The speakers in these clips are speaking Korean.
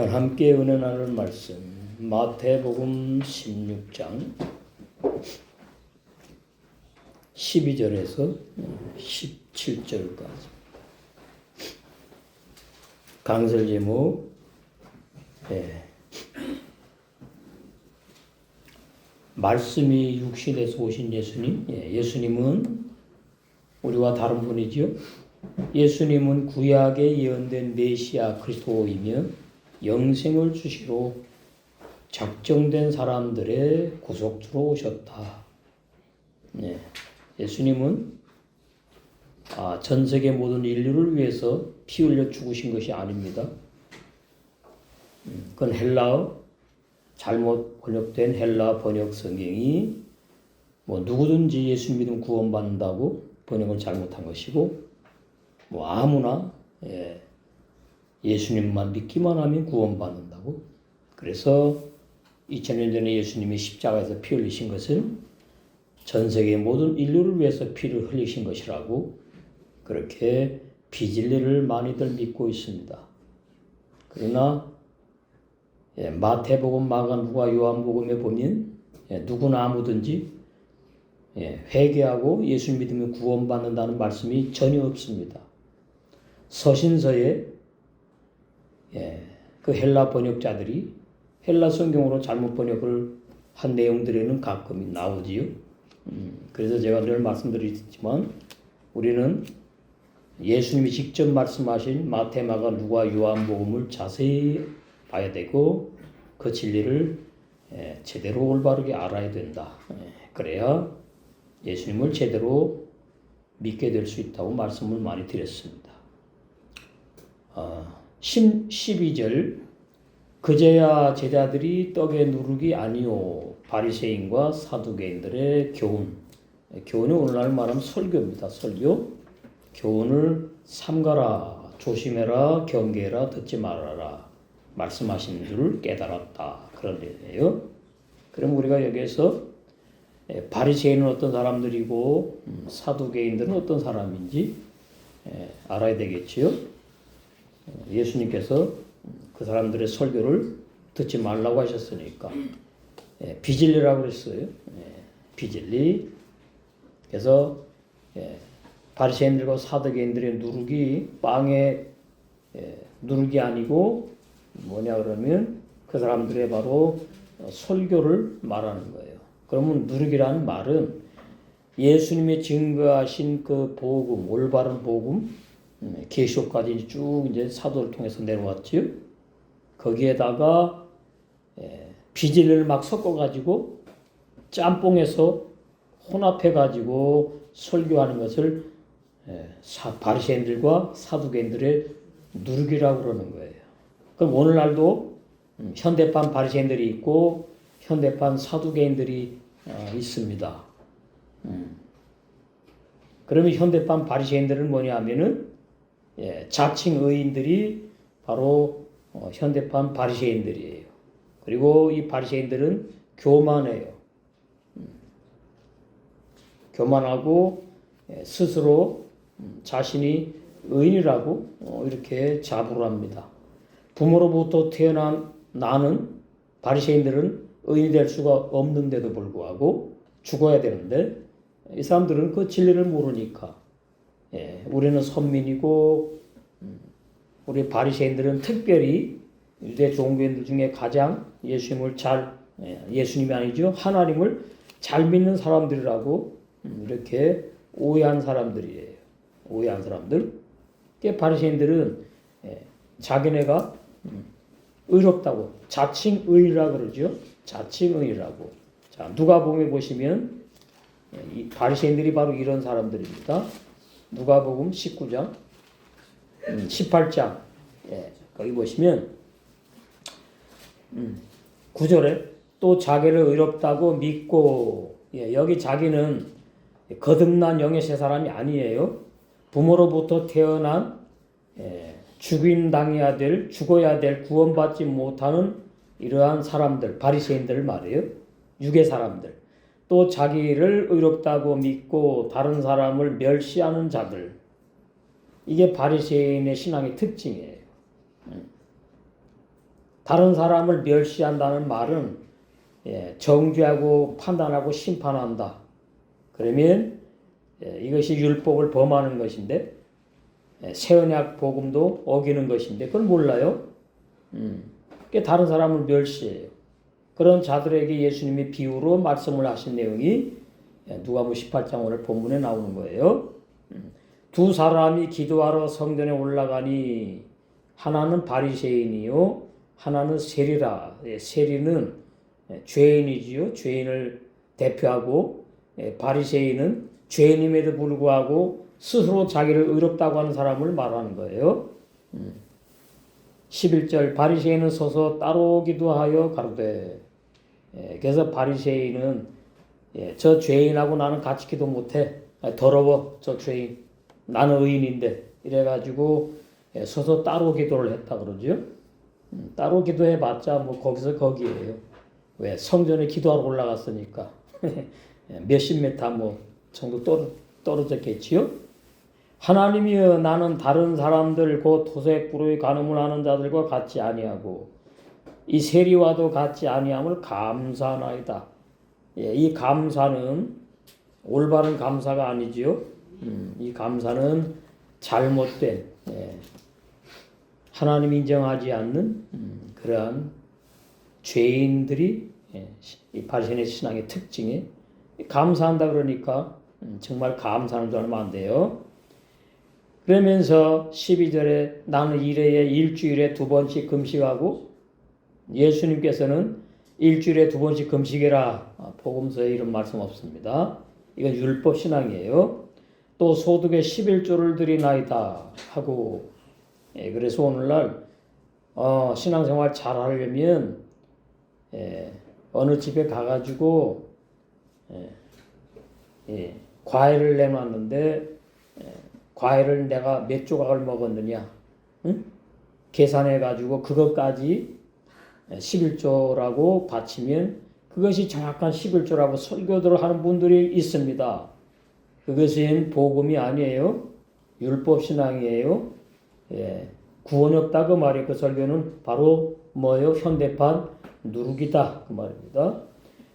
시간 함께 은혜 나눌 말씀 마태복음 16장 12절에서 17절까지. 강설 제목 말씀이 육신에서 오신 예수님. 예수님은 우리와 다른 분이죠. 예수님은 구약에 예언된 메시아 그리스도이며 영생을 주시러 작정된 사람들의 구속주로 오셨다. 예수님은 전 세계 모든 인류를 위해서 피 흘려 죽으신 것이 아닙니다. 그건 헬라어, 잘못 번역된 헬라 번역 성경이 누구든지 예수 믿으면 구원받는다고 번역을 잘못한 것이고, 아무나 예수님만 믿기만 하면 구원받는다고. 그래서 2000년 전에 예수님이 십자가에서 피 흘리신 것은 전 세계 모든 인류를 위해서 피를 흘리신 것이라고 그렇게 비진리를 많이들 믿고 있습니다. 그러나 마태복음, 마가, 누가, 요한복음에 보면 누구나 아무든지 회개하고 예수 믿으면 구원받는다는 말씀이 전혀 없습니다. 서신서에 그 헬라 번역자들이 헬라 성경으로 잘못 번역을 한 내용들에는 가끔 나오지요. 그래서 제가 늘 말씀드리지만 우리는 예수님이 직접 말씀하신 마태, 마가, 누가, 요한복음을 자세히 봐야 되고 그 진리를 제대로 올바르게 알아야 된다. 그래야 예수님을 제대로 믿게 될 수 있다고 말씀을 많이 드렸습니다. 12절 그제야 제자들이 떡에 누룩이 아니요 바리새인과 사두개인들의 교훈. 교훈이 오늘날 말하면 설교입니다. 설교. 교훈을 삼가라, 조심해라, 경계해라, 듣지 말아라 말씀하신 줄 깨달았다. 그런 얘기예요. 그럼 우리가 여기에서 바리새인은 어떤 사람들이고 사두개인들은 어떤 사람인지 알아야 되겠지요. 예수님께서 그 사람들의 설교를 듣지 말라고 하셨으니까 비진리라고 그랬어요. 비진리. 그래서 바리새인들과 사두개인들의 누룩이 빵에 누룩이 아니고 뭐냐 그러면 그 사람들의 바로 설교를 말하는 거예요. 그러면 누룩이라는 말은 예수님이 증거하신 그 복음, 올바른 복음, 계시록까지 쭉 이제 사도를 통해서 내려왔지요. 거기에다가 비진리를 막 섞어가지고 짬뽕해서 혼합해가지고 설교하는 것을 바리새인들과 사두개인들의 누룩이라고 그러는 거예요. 그럼 오늘날도 현대판 바리새인들이 있고 현대판 사두개인들이 있습니다. 그러면 현대판 바리새인들은 뭐냐 하면은 자칭 의인들이 바로 현대판 바리새인들이에요. 그리고 이 바리새인들은 교만해요. 교만하고 스스로 자신이 의인이라고 이렇게 자부를 합니다. 부모로부터 태어난 나는 바리새인들은 의인이 될 수가 없는데도 불구하고 죽어야 되는데 이 사람들은 그 진리를 모르니까 우리는 선민이고 우리 바리새인들은 특별히 유대 종교인들 중에 가장 예수님이 아니죠, 하나님을 잘 믿는 사람들이라고 이렇게 오해한 사람들이에요. 오해한 사람들. 바리새인들은 자기네가 의롭다고 자칭 의라고 그러죠. 자칭 의라고. 자, 누가복음에 보시면 이 바리새인들이 바로 이런 사람들입니다. 누가복음 19장, 18장, 거기 보시면 9절에 또 자기를 의롭다고 믿고, 여기 자기는 거듭난 영의 새 사람이 아니에요. 부모로부터 태어난 죽어야 될 구원받지 못하는 이러한 사람들, 바리새인들 말이에요. 육의 사람들. 또 자기를 의롭다고 믿고 다른 사람을 멸시하는 자들. 이게 바리새인의 신앙의 특징이에요. 다른 사람을 멸시한다는 말은 정죄하고 판단하고 심판한다. 그러면 이것이 율법을 범하는 것인데 새 언약 복음도 어기는 것인데 그걸 몰라요. 다른 사람을 멸시해요. 그런 자들에게 예수님이 비유로 말씀을 하신 내용이 누가복음 18장 오늘 본문에 나오는 거예요. 두 사람이 기도하러 성전에 올라가니 하나는 바리새인이요 하나는 세리라. 세리는 죄인이지요. 죄인을 대표하고 바리새인은 죄인임에도 불구하고 스스로 자기를 의롭다고 하는 사람을 말하는 거예요. 11절 바리새인은 서서 따로 기도하여 가로되 그래서 바리새인은 저 죄인하고 나는 같이 기도 못해. 더러워 저 죄인. 나는 의인인데 이래가지고 서서 따로 기도를 했다 그러죠. 따로 기도해봤자 뭐 거기서 거기에요. 왜 성전에 기도하러 올라갔으니까 몇십 메타 뭐 정도 떨어졌겠지요. 하나님이여 나는 다른 사람들 곧 토색구로의 간음을 하는 자들과 같이 아니하고 이 세리와도 같이 아니함을 감사하나이다. 이 감사는 올바른 감사가 아니지요. 이 감사는 잘못된 하나님 인정하지 않는 그러한 죄인들이 이 바리새인의 신앙의 특징이 감사한다 그러니까 정말 감사하는 줄 알면 안 돼요. 그러면서 12절에 나는 일주일에 2번씩 금식하고 예수님께서는 일주일에 2번씩 금식해라. 복음서에 이런 말씀 없습니다. 이건 율법 신앙이에요. 또 소득의 11조를 드리나이다 하고 그래서 오늘날 신앙생활 잘 하려면 어느 집에 가가지고 과일을 내놨는데 과일을 내가 몇 조각을 먹었느냐 계산해가지고 그것까지 11조라고 바치면 그것이 정확한 11조라고 설교들을 하는 분들이 있습니다. 그것은 복음이 아니에요. 율법신앙이에요. 구원이 없다 그 말이에요. 그 설교는 바로 뭐예요? 현대판 누룩이다 그 말입니다.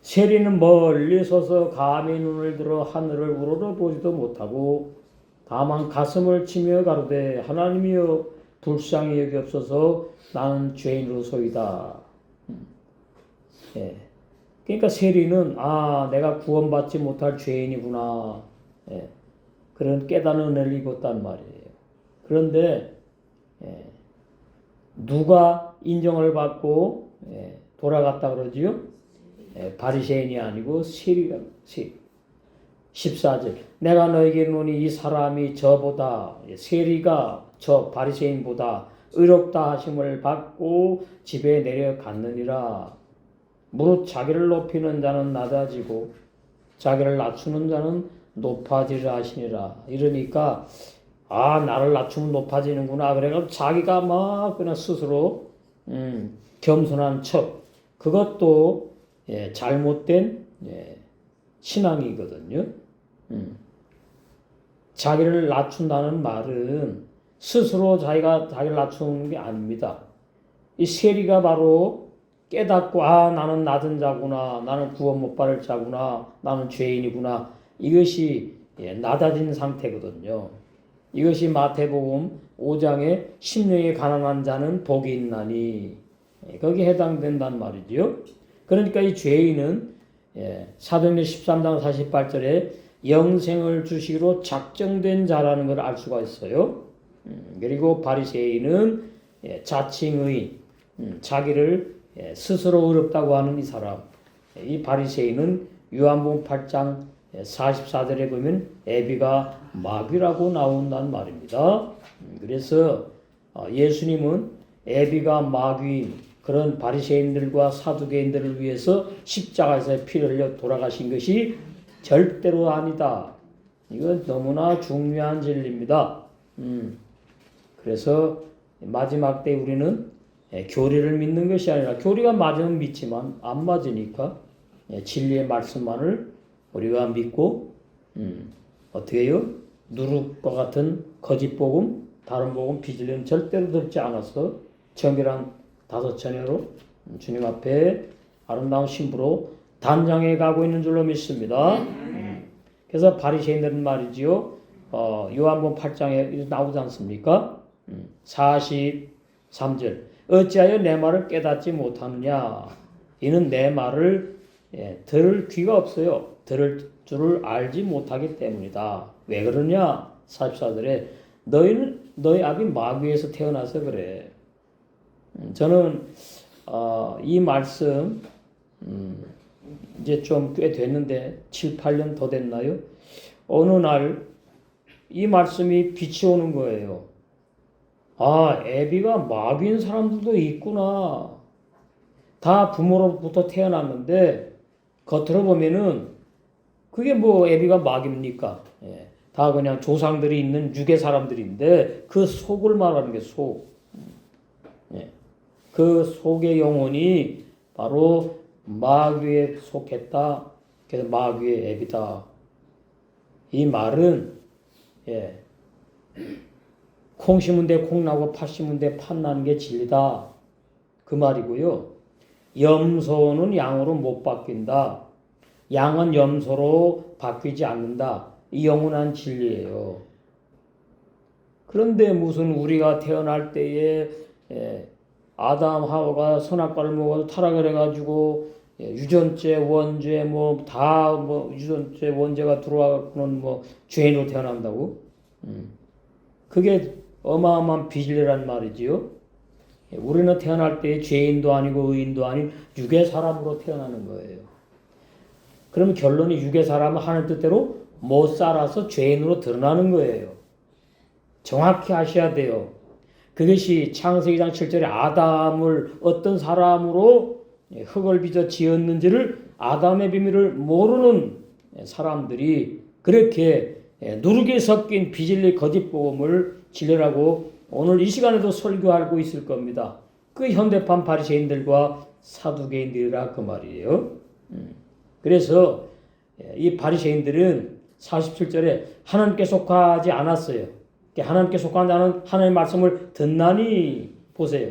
세리는 멀리 서서 감히 눈을 들어 하늘을 우러러보지도 못하고 다만 가슴을 치며 가로되 하나님이여 불쌍히 여기옵소서 나는 죄인으로소이다. 그러니까 세리는 내가 구원받지 못할 죄인이구나. 그런 깨달은 은혜를 입었단 말이에요. 그런데 누가 인정을 받고 돌아갔다 그러지요? 바리새인이 아니고 세리가 14절 내가 너에게 이르노니 이 사람이 저보다 세리가 저 바리새인보다 의롭다 하심을 받고 집에 내려갔느니라. 무릇 자기를 높이는 자는 낮아지고 자기를 낮추는 자는 높아지리라 하시니라. 이러니까 나를 낮추면 높아지는구나. 그래가지고 자기가 막 그냥 스스로 겸손한 척 그것도 잘못된 신앙이거든요. 자기를 낮춘다는 말은 스스로 자기를 낮추는 게 아닙니다. 이 세리가 바로 깨닫고 나는 낮은 자구나. 나는 구원 못 받을 자구나. 나는 죄인이구나. 이것이 낮아진 상태거든요. 이것이 마태복음 5장에 심령이 가난한 자는 복이 있나니 거기에 해당된단 말이죠. 그러니까 이 죄인은 사도행전 13장 48절에 영생을 주시기로 작정된 자라는 걸 알 수가 있어요. 그리고 바리새인은 자칭의 자기를 스스로 의롭다고 하는 이 사람. 이 바리새인은 요한복음 8장 44절에 보면 에비가 마귀라고 나온다는 말입니다. 그래서 예수님은 에비가 마귀인 그런 바리새인들과 사두개인들을 위해서 십자가에서 피를 흘려 돌아가신 것이 절대로 아니다. 이건 너무나 중요한 진리입니다. 그래서 마지막 때 우리는 교리를 믿는 것이 아니라 교리가 맞으면 믿지만 안 맞으니까 진리의 말씀만을 우리가 믿고 어떻게 해요? 누룩과 같은 거짓 복음, 다른 복음, 비진리는 절대로 듣지 않아서 정결한 다섯 차례로 주님 앞에 아름다운 신부로 단장해 가고 있는 줄로 믿습니다. 그래서 바리새인들은 말이지요. 요한복음 8장에 나오지 않습니까? 43절. 어찌하여 내 말을 깨닫지 못하느냐? 이는 내 말을 들을 귀가 없어요. 들을 줄을 알지 못하기 때문이다. 왜 그러냐? 44절에 너희 아비 마귀에서 태어나서 그래. 저는 이 말씀 이제 좀 꽤 됐는데 7, 8년 더 됐나요? 어느 날 이 말씀이 빛이 오는 거예요. 아, 애비가 마귀인 사람들도 있구나. 다 부모로부터 태어났는데 겉으로 보면은 그게 뭐 애비가 마귀입니까? 다 그냥 조상들이 있는 유괴 사람들인데 그 속을 말하는 게 속. 그 속의 영혼이 바로 마귀에 속했다. 그래서 마귀의 애비다. 이 말은 콩 심은 데 콩 나고 팥 심은 데 팥 나는 게 진리다. 그 말이고요. 염소는 양으로 못 바뀐다. 양은 염소로 바뀌지 않는다. 이 영원한 진리예요. 그런데 무슨 우리가 태어날 때에 아담 하와가 선악과를 먹어서 타락을 해가지고 유전죄, 원죄 다 유전죄, 원죄가 들어와서는 죄인으로 태어난다고? 그게 어마어마한 비질이란 말이지요. 우리는 태어날 때 죄인도 아니고 의인도 아닌 유괴 사람으로 태어나는 거예요. 그러면 결론이 유괴 사람은 하는 뜻대로 못 살아서 죄인으로 드러나는 거예요. 정확히 아셔야 돼요. 그것이 창세기 2장 7절에 아담을 어떤 사람으로 흙을 빚어 지었는지를 아담의 비밀을 모르는 사람들이 그렇게 누룩에 섞인 비진리 거짓 복음을 진리라고 오늘 이 시간에도 설교하고 있을 겁니다. 그 현대판 바리새인들과 사두개인들이라 그 말이에요. 그래서 이 바리새인들은 47절에 하나님께 속하지 않았어요. 하나님께 속한 자는 하나님의 말씀을 듣나니 보세요.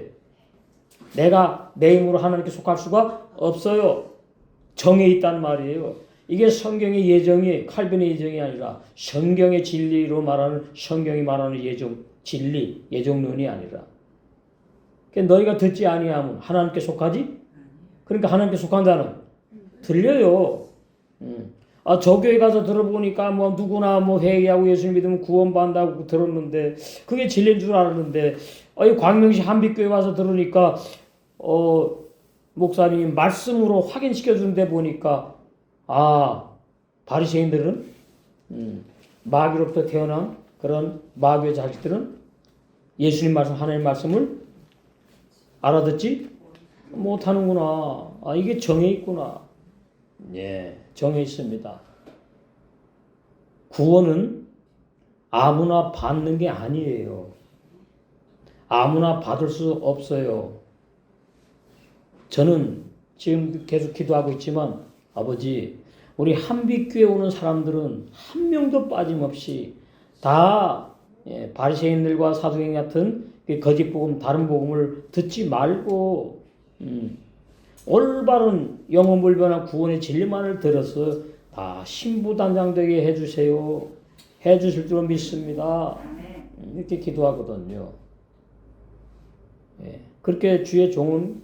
내가 내 힘으로 하나님께 속할 수가 없어요. 정에 있단 말이에요. 이게 성경의 예정이 칼빈의 예정이 아니라 성경의 진리로 말하는 성경이 말하는 예정 진리 예정론이 아니라 너희가 듣지 아니하면 하나님께 속하지? 그러니까 하나님께 속한 자는 들려요. 저 교회 가서 들어보니까 누구나 회개하고 예수 믿으면 구원받는다고 들었는데 그게 진리인 줄 알았는데 광명시 한빛교회 와서 들으니까 목사님이 말씀으로 확인시켜 주는데 보니까 바리새인들은 마귀로부터 태어난 그런 마귀의 자식들은 예수님 말씀 하나님 말씀을 알아듣지 못하는구나. 이게 정해 있구나. 정해 있습니다. 구원은 아무나 받는 게 아니에요. 아무나 받을 수 없어요. 저는 지금 계속 기도하고 있지만 아버지, 우리 한빛교회 오는 사람들은 한 명도 빠짐없이 다 바리새인들과 사두개인 같은 거짓 복음, 다른 복음을 듣지 말고 올바른 영혼불변한 구원의 진리만을 들어서 다 신부단장되게 해주세요. 해주실 줄 믿습니다. 이렇게 기도하거든요. 그렇게 주의 종은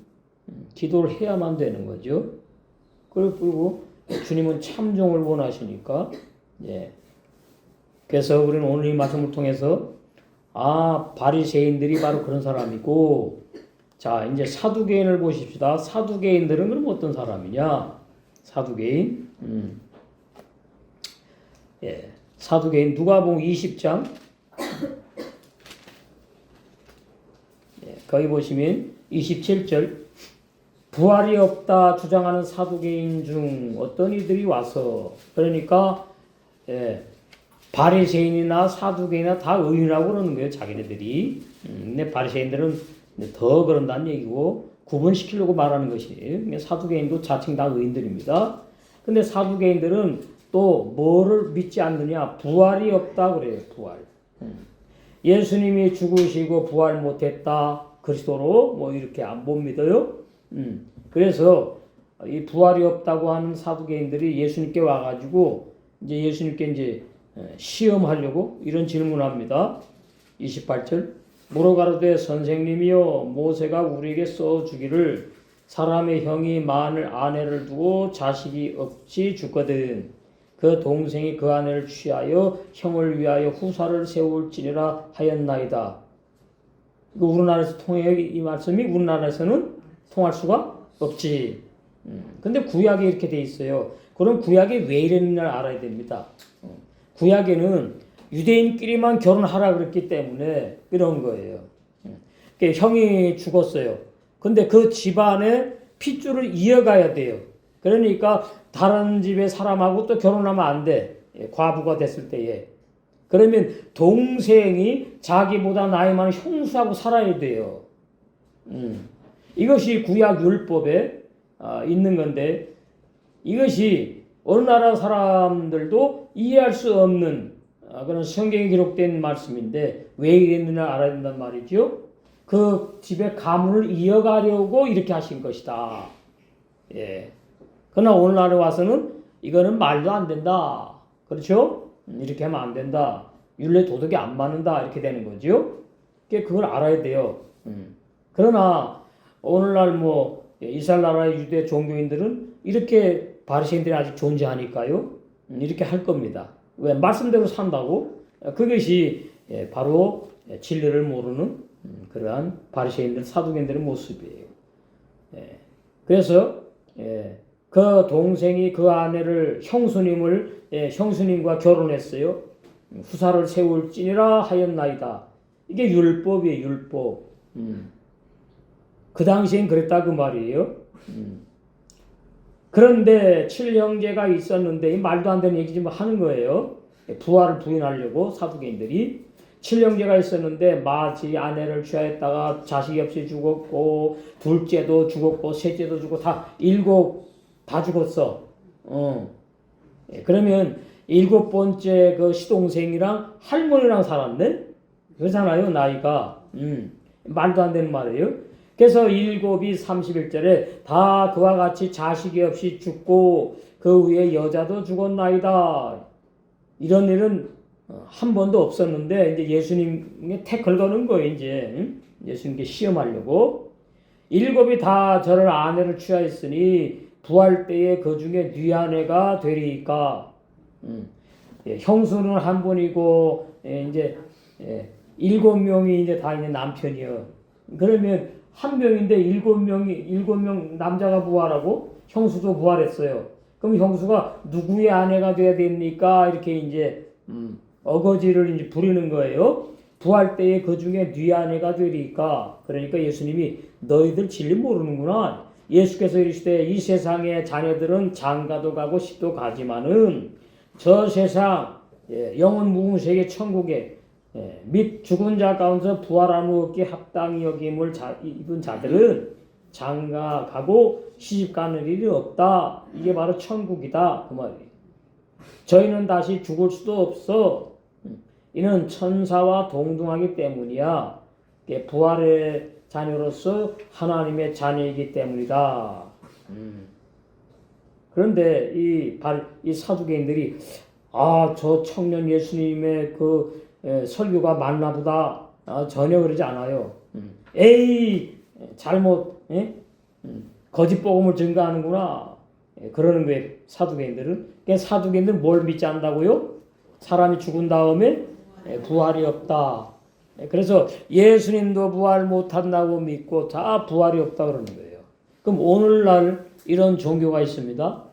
기도를 해야만 되는 거죠. 그리고 주님은 참종을 원하시니까 그래서 우리는 오늘 이 말씀을 통해서 바리새인들이 바로 그런 사람이고 자 이제 사두개인을 보십시다. 사두개인들은 그럼 어떤 사람이냐? 사두개인 사두개인 누가복음 20장 거기 보시면 27절 부활이 없다 주장하는 사두개인 중 어떤 이들이 와서 그러니까 바리새인이나 사두개인이나 다 의인이라고 그러는 거예요. 자기네들이. 근데 바리새인들은 더 그런다는 얘기고 구분시키려고 말하는 것이에요. 사두개인도 자칭 다 의인들입니다. 근데 사두개인들은 또 뭐를 믿지 않느냐? 부활이 없다 그래요. 부활. 예수님이 죽으시고 부활 못했다. 그리스도로 뭐 이렇게 안 봅니다요. 그래서 이 부활이 없다고 하는 사두개인들이 예수님께 와가지고 이제 예수님께 이제 시험하려고 이런 질문합니다. 28절 물어가로되 선생님이여 모세가 우리에게 써주기를 사람의 형이 만일 아내를 두고 자식이 없이 죽거든 그 동생이 그 아내를 취하여 형을 위하여 후사를 세울지니라 하였나이다. 이거 우리나라에서 통해요? 이 말씀이 우리나라에서는 통할 수가 없지. 근데 구약에 이렇게 돼 있어요. 그럼 구약에 왜 이랬느냐를 알아야 됩니다. 구약에는 유대인끼리만 결혼하라 그랬기 때문에 이런 거예요. 그러니까 형이 죽었어요. 근데 그 집안의 핏줄을 이어가야 돼요. 그러니까 다른 집의 사람하고 또 결혼하면 안 돼. 과부가 됐을 때에. 그러면 동생이 자기보다 나이 많은 형수하고 살아야 돼요. 이것이 구약 율법에 있는 건데 이것이 어느 나라 사람들도 이해할 수 없는 그런 성경에 기록된 말씀인데 왜 이랬느냐 알아야 된단 말이죠. 그 집의 가문을 이어가려고 이렇게 하신 것이다. 예. 그러나 오늘날에 와서는 이거는 말도 안 된다. 그렇죠? 이렇게 하면 안 된다. 율례 도덕이 안 맞는다. 이렇게 되는 거죠. 그걸 알아야 돼요. 그러나 오늘날 뭐 이스라엘 나라의 유대 종교인들은 이렇게 바리새인들이 아직 존재하니까요. 이렇게 할 겁니다. 왜? 말씀대로 산다고. 그것이 바로 진리를 모르는 그러한 바리새인들, 사두개인들의 모습이에요. 그래서 그 동생이 그 아내를 형수님과 결혼했어요. 후사를 세울지니라 하였나이다. 이게 율법이에요, 율법. 그 당시엔 그랬다 그 말이에요. 그런데 7형제가 있었는데 말도 안 되는 얘기 좀 하는 거예요. 부활을 부인하려고 사두개인들이 7형제가 있었는데 마지 아내를 취하였다가 자식이 없이 죽었고 둘째도 죽었고 셋째도 죽고 다 죽었어. 그러면 7번째 그 시동생이랑 할머니랑 살았네. 그렇잖아요 나이가. 말도 안 되는 말이에요. 그래서 7이 31절에 다 그와 같이 자식이 없이 죽고 그 위에 여자도 죽었나이다. 이런 일은 한 번도 없었는데 이제 예수님에 태클 거는 거예요. 이제 예수님께 시험하려고. 7이 다 저를 아내를 취하였으니 부활 때에 그 중에 네 아내가 되리까. 형수는 한 분이고 이제 7명이 이제 다 이제 남편이요. 그러면 한 명인데 7명 남자가 부활하고 형수도 부활했어요. 그럼 형수가 누구의 아내가 돼야 됩니까? 이렇게 이제 어거지를 이제 부리는 거예요. 부활 때에 그 중에 네 아내가 되리까. 그러니까 예수님이 너희들 진리 모르는구나. 예수께서 이르시되 이 세상의 자녀들은 장가도 가고 시도 가지만은 저 세상 영원 무궁세계 천국에 및 죽은 자 가운데서 부활한 후 얻기 합당히 여김을 입은 자들은 장가 가고 시집 가는 일이 없다. 이게 바로 천국이다. 그 말이에요. 저희는 다시 죽을 수도 없어. 이는 천사와 동등하기 때문이야. 부활의 자녀로서 하나님의 자녀이기 때문이다. 그런데 이 사두개인들이 저 청년 예수님의 그 설교가 맞나 보다. 전혀 그러지 않아요. 에이 잘못 거짓 복음을 증거하는구나. 그러는 거예요. 사두개인들은. 사두개인들은 뭘 믿지 않는다고요? 사람이 죽은 다음에 부활이 없다. 그래서 예수님도 부활 못한다고 믿고 다 부활이 없다 그러는 거예요. 그럼 오늘날 이런 종교가 있습니다.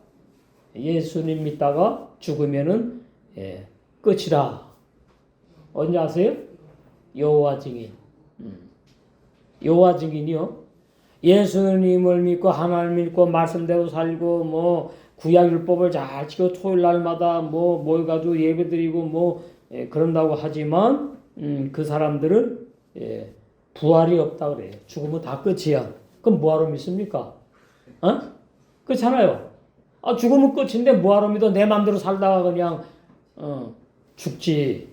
예수님 믿다가 죽으면은 끝이다. 언제 아세요? 여호와 증인. 여호와 증인이요. 예수님을 믿고 하나님 믿고 말씀대로 살고 뭐 구약 율법을 잘 지켜 토요일 날마다 뭐 모여가지고 예배드리고 그런다고 하지만 그 사람들은 부활이 없다 그래요. 죽으면 다 끝이야. 그럼 뭐하러 믿습니까? 그렇잖아요. 죽으면 끝인데 뭐하러 믿어? 내 마음대로 살다가 그냥 죽지.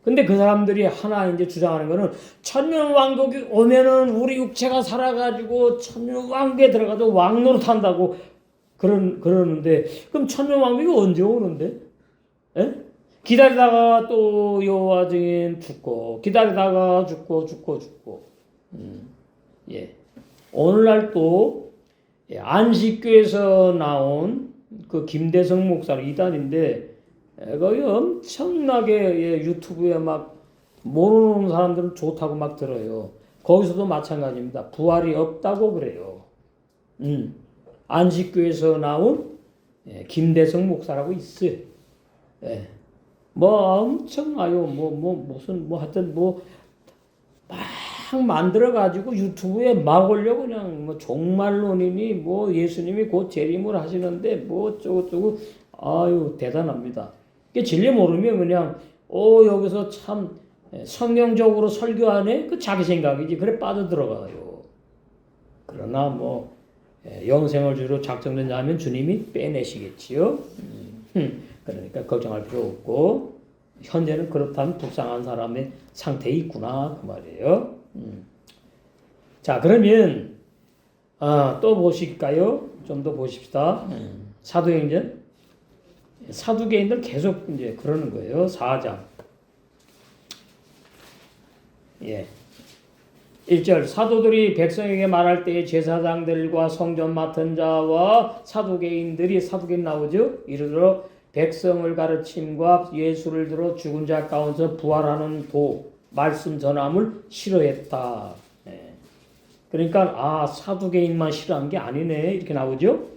근데 그 사람들이 하나 이제 주장하는 거는 천년왕국이 오면은 우리 육체가 살아가지고 천년왕국에 들어가서 왕노릇 한다고 그러는데 그럼 천년왕국이 언제 오는데? 예? 기다리다가 또 여호와 증인 죽고 기다리다가 죽고 예. 오늘날 또 안식교에서 나온 그 김대성 목사 이단인데 거기 엄청나게 유튜브에 막 모르는 사람들은 좋다고 막 들어요. 거기서도 마찬가지입니다. 부활이 없다고 그래요. 안식교에서 나온 김대성 목사라고 있어요. 예. 뭐 엄청나요. 무슨 하여튼 막 만들어가지고 유튜브에 막 올려 그냥 종말론이니 예수님이 곧 재림을 하시는데 어쩌고저쩌고 아유 대단합니다. 그 진리 모르면 그냥 여기서 참 성경적으로 설교하네 그 자기 생각이지 그래 빠져들어가요. 그러나 영생을 주로 작정된 자면 주님이 빼내시겠지요. 그러니까 걱정할 필요 없고 현재는 그렇다면 불쌍한 사람의 상태에 있구나 그 말이에요. 자 그러면 또 보실까요? 좀 더 보십시다. 사도행전 사두개인들 계속 이제 그러는 거예요. 4장 1절 사도들이 백성에게 말할 때에 제사장들과 성전 맡은 자와 사두개인들이 사두개인 나오죠. 이르러 백성을 가르침과 예수를 들어 죽은 자 가운데서 부활하는 말씀 전함을 싫어했다. 그러니까 사두개인만 싫어한 게 아니네 이렇게 나오죠.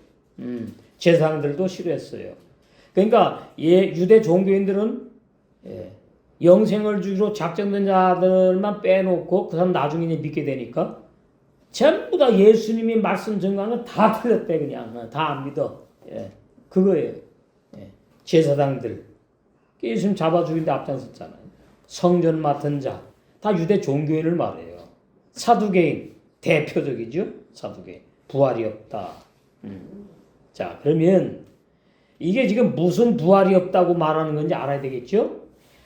제사장들도 싫어했어요. 그러니까 유대 종교인들은 영생을 주기로 작정된 자들만 빼놓고 그 사람 나중에 믿게 되니까 전부 다 예수님이 말씀 전가는 다 틀렸대 그냥 다 안 믿어. 그거예요. 제사장들 예수님 잡아 죽이는데 앞장섰잖아요. 성전 맡은 자 다 유대 종교인을 말해요. 사두개인 대표적이죠. 사두개인 부활이 없다. 자 그러면 이게 지금 무슨 부활이 없다고 말하는 건지 알아야 되겠죠.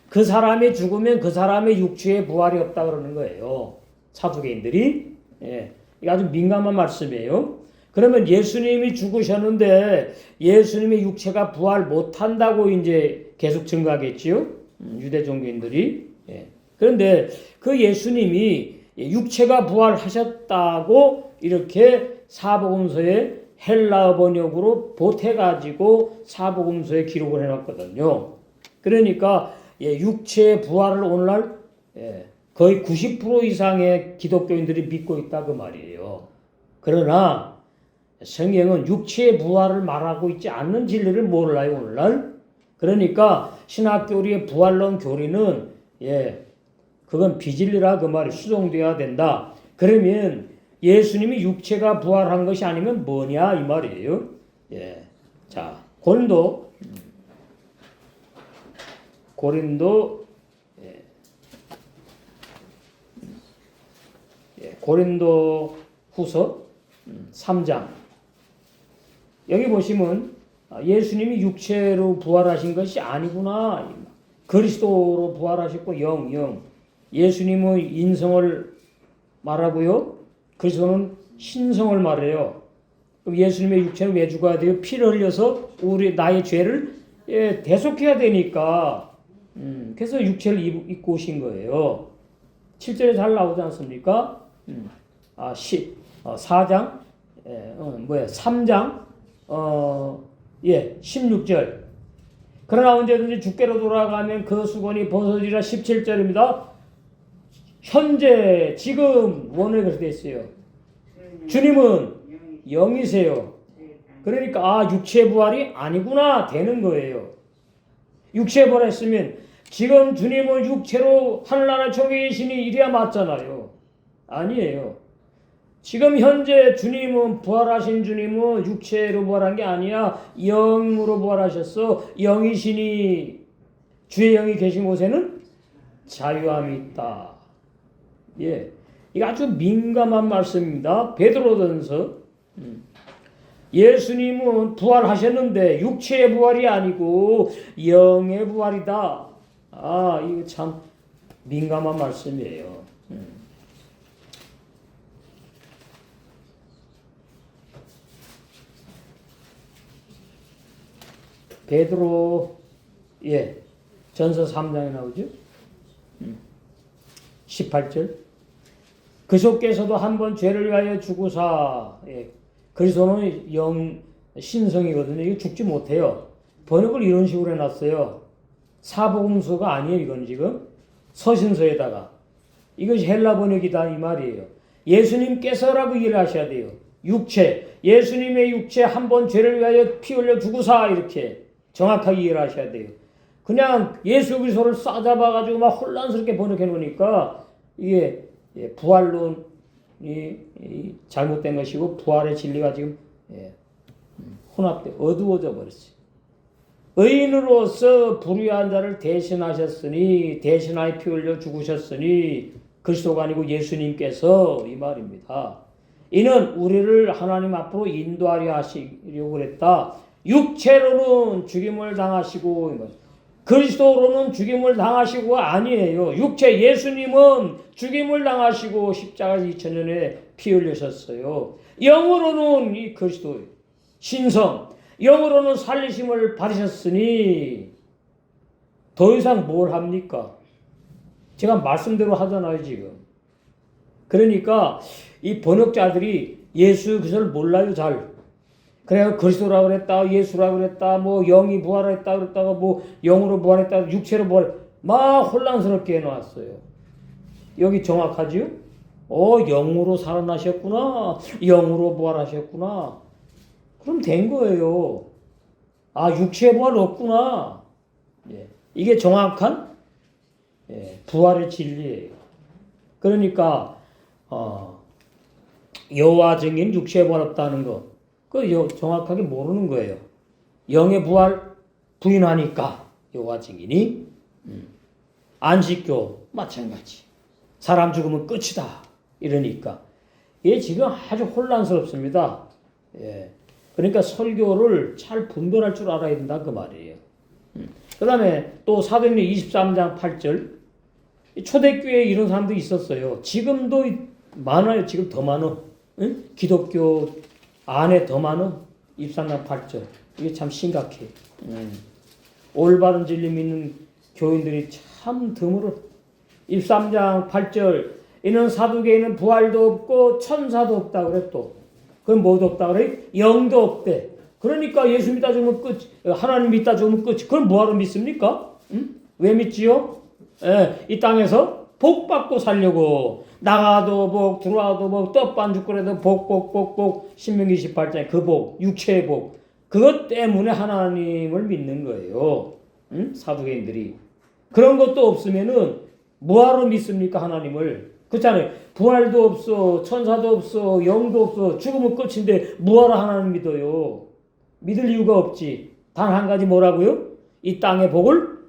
그 사람이 죽으면 그 사람의 육체에 부활이 없다 그러는 거예요. 사두개인들이 이게 아주 민감한 말씀이에요. 그러면 예수님이 죽으셨는데 예수님의 육체가 부활 못한다고 이제 계속 증거하겠지요. 유대 종교인들이. 그런데 그 예수님이 육체가 부활하셨다고 이렇게 사복음서에 헬라어 번역으로 보태가지고 사복음서에 기록을 해놨거든요. 그러니까 육체의 부활을 오늘날 거의 90% 이상의 기독교인들이 믿고 있다 그 말이에요. 그러나 성경은 육체의 부활을 말하고 있지 않는 진리를 몰라요 오늘날. 그러니까 신학교리의 부활론 교리는 그건 비진리라 그 말이 수정돼야 된다. 그러면 예수님이 육체가 부활한 것이 아니면 뭐냐 이 말이에요. 자 고린도 후서 3장 여기 보시면 예수님이 육체로 부활하신 것이 아니구나. 그리스도로 부활하셨고 영 예수님의 인성을 말하고요. 그리스도는 신성을 말해요. 그럼 예수님의 육체는 왜 죽어야 돼요? 피를 흘려서 나의 죄를 대속해야 되니까. 그래서 육체를 입고 오신 거예요. 7절에 잘 나오지 않습니까? 4장 3장 16절 그러나 언제든지 주께로 돌아가면 그 수건이 벗어지라 17절입니다. 현재 지금 원어에 그렇게 되어 있어요. 주님은 영이세요. 그러니까 육체 부활이 아니구나 되는 거예요. 육체 부활했으면 지금 주님은 육체로 하늘나라 쪽에 계시니 이래야 맞잖아요. 아니에요. 지금 현재 주님은 부활하신 주님은 육체로 부활한 게 아니야. 영으로 부활하셨어. 영이시니 주의 영이 계신 곳에는 자유함이 있다. 이거 아주 민감한 말씀입니다. 베드로전서 예수님은 부활하셨는데 육체의 부활이 아니고 영의 부활이다. 이거 참 민감한 말씀이에요. 베드로 전서 3장에 나오죠. 18절. 그리스도께서도 한번 죄를 위하여 죽으사, 그리스도는 신성이거든요. 이거 죽지 못해요. 번역을 이런 식으로 해놨어요. 사복음서가 아니에요. 이건 지금 서신서에다가 이것이 헬라 번역이다 이 말이에요. 예수님께서라고 이해를 하셔야 돼요. 육체, 예수님의 육체 한번 죄를 위하여 피 흘려 죽으사, 이렇게 정확하게 이해를 하셔야 돼요. 그냥 예수 그리스도를 싸잡아가지고 막 혼란스럽게 번역해 놓으니까 이게 부활론이 잘못된 것이고 부활의 진리가 지금 혼합돼 어두워져 버렸어요. 의인으로서 불의한 자를 대신하셨으니, 대신하여 피 흘려 죽으셨으니 그리스도가 아니고 예수님께서, 이 말입니다. 이는 우리를 하나님 앞으로 인도하려 하시려고 그랬다. 육체로는 죽임을 당하시고 그리스도로는 죽임을 당하시고가 아니에요. 육체 예수님은 죽임을 당하시고 십자가에서 2000년에 피 흘리셨어요. 영으로는 이 그리스도 신성, 영으로는 살리심을 받으셨으니 더 이상 뭘 합니까? 제가 말씀대로 하잖아요 지금. 그러니까 이 번역자들이 예수 그리스도를 몰라요 잘. 그래서 그리스도라고 그랬다, 예수라고 그랬다, 뭐 영이 부활했다 그랬다가 뭐 영으로 부활했다, 육체로 부활, 막 혼란스럽게 해놨어요. 여기 정확하지요? 영으로 살아나셨구나, 영으로 부활하셨구나. 그럼 된 거예요. 육체의 부활 없구나. 이게 정확한 부활의 진리예요. 그러니까 여호와 증인 육체의 부활 없다는 거. 정확하게 모르는 거예요. 영의 부활 부인하니까 여호와 증인이 안식교 마찬가지. 사람 죽으면 끝이다 이러니까 이게 지금 아주 혼란스럽습니다. 그러니까 설교를 잘 분별할 줄 알아야 된다 그 말이에요. 그 다음에 또 사도행전 23장 8절 초대교회에 이런 사람도 있었어요. 지금도 많아요. 지금 더 많아. 기독교 안에 더 많아. 23장 8절. 이게 참 심각해. 올바른 진리 믿는 교인들이 참 드물어. 23장 8절. 이는 사두개인은 부활도 없고 천사도 없다 그래 또. 그럼 뭐도 없다 그래? 영도 없대. 그러니까 예수 믿다 죽으면 끝. 하나님 믿다 죽으면 끝. 그럼 뭐하러 믿습니까? 왜 믿지요? 이 땅에서 복 받고 살려고. 나가도 복, 들어와도 복, 떡반죽 끓여도 복. 신명기 28장에 그 복, 육체의 복. 그것 때문에 하나님을 믿는 거예요. 사두개인들이. 그런 것도 없으면은 뭐하러 믿습니까? 하나님을. 그렇잖아요. 부활도 없어, 천사도 없어, 영도 없어, 죽으면 끝인데 뭐하러 하나님 믿어요? 믿을 이유가 없지. 단 한 가지 뭐라고요? 이 땅의 복을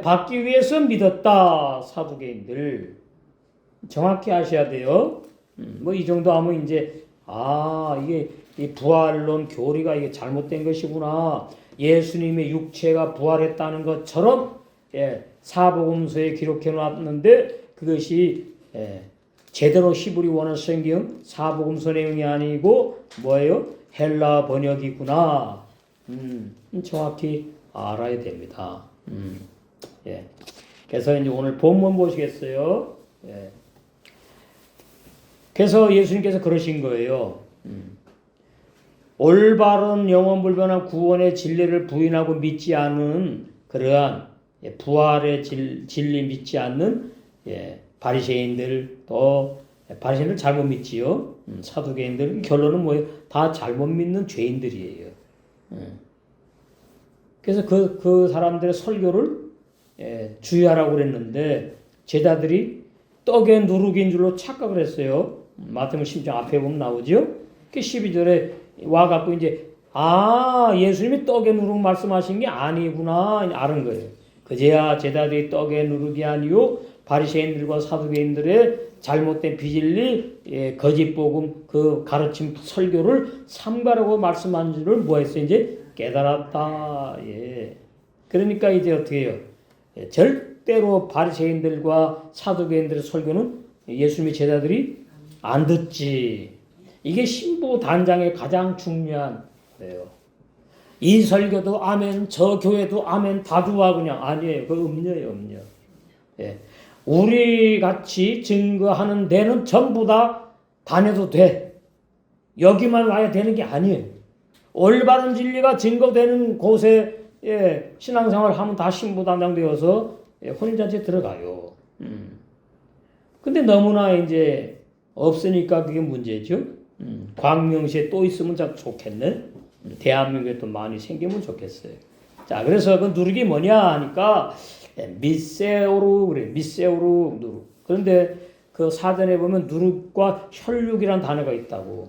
받기 위해서 믿었다. 사두개인들. 정확히 아셔야 돼요. 뭐 이 정도 하면 이제 이게 이 부활론 교리가 이게 잘못된 것이구나. 예수님의 육체가 부활했다는 것처럼 사복음서에 기록해 놨는데 그것이 제대로 히브리 원어 성경 사복음서 내용이 아니고 뭐예요? 헬라 번역이구나. 정확히 알아야 됩니다. 그래서 이제 오늘 본문 보시겠어요? 그래서 예수님께서 그러신 거예요. 올바른 영원불변한 구원의 진리를 부인하고 믿지 않은 그러한 부활의 진리 믿지 않는 바리새인들 또 바리새인들 잘못 믿지요. 사두개인들 결론은 뭐예요? 다 잘못 믿는 죄인들이에요. 그래서 그 사람들의 설교를 주의하라고 그랬는데 제자들이 떡의 누룩인 줄로 착각을 했어요. 마태복음 10장 앞에 보면 나오죠. 그 12절에 와갖고 이제 예수님이 떡의 누룩 말씀하신 게 아니구나 아는 거예요. 그제야 제자들이 떡의 누룩이 아니요 바리새인들과 사두개인들의 잘못된 비진리 거짓 복음 그 가르침 설교를 삼가라고 말씀한 줄을 뭐했어요? 이제 깨달았다. 그러니까 이제 어떻게 해요? 절대로 바리새인들과 사두개인들의 설교는 예수님의 제자들이 안 듣지. 이게 신부 단장의 가장 중요한 거예요. 이 설교도 아멘, 저 교회도 아멘, 다 좋아 그냥. 아니에요. 그거 음료예요, 음료. 예. 우리 같이 증거하는 데는 전부 다 다녀도 돼. 여기만 와야 되는 게 아니에요. 올바른 진리가 증거되는 곳에 신앙생활 하면 다 신부 단장되어서 혼인잔치에 들어가요. 근데 너무나 이제 없으니까 그게 문제죠. 광명시에 또 있으면 참 좋겠네. 대한민국에 또 많이 생기면 좋겠어요. 자, 그래서 그 누룩이 뭐냐 하니까 미세오루 그래. 미세오루 누룩. 그런데 그 사전에 보면 누룩과 혈육이란 단어가 있다고.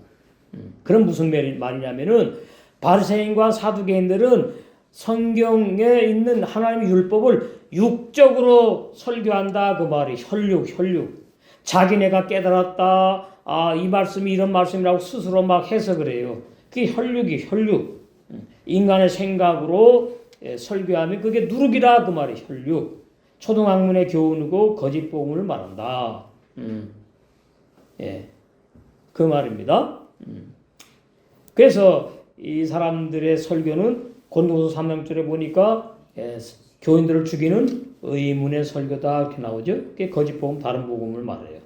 그럼 무슨 말이냐면은 바리새인과 사두개인들은 성경에 있는 하나님의 율법을 육적으로 설교한다 그 말이. 혈육. 자기네가 깨달았다. 아, 이 말씀이 이런 말씀이라고 스스로 막 해석을 해요. 그게 혈육. 인간의 생각으로 설교하면 그게 누룩이라 그 말이. 혈육. 초등학문의 교훈이고 거짓 복음을 말한다. 예, 그 말입니다. 그래서 이 사람들의 설교는 고린도서 3장절에 보니까 교인들을 죽이는 의문의 설교다 이렇게 나오죠. 그게 거짓 복음, 다른 복음을 말해요.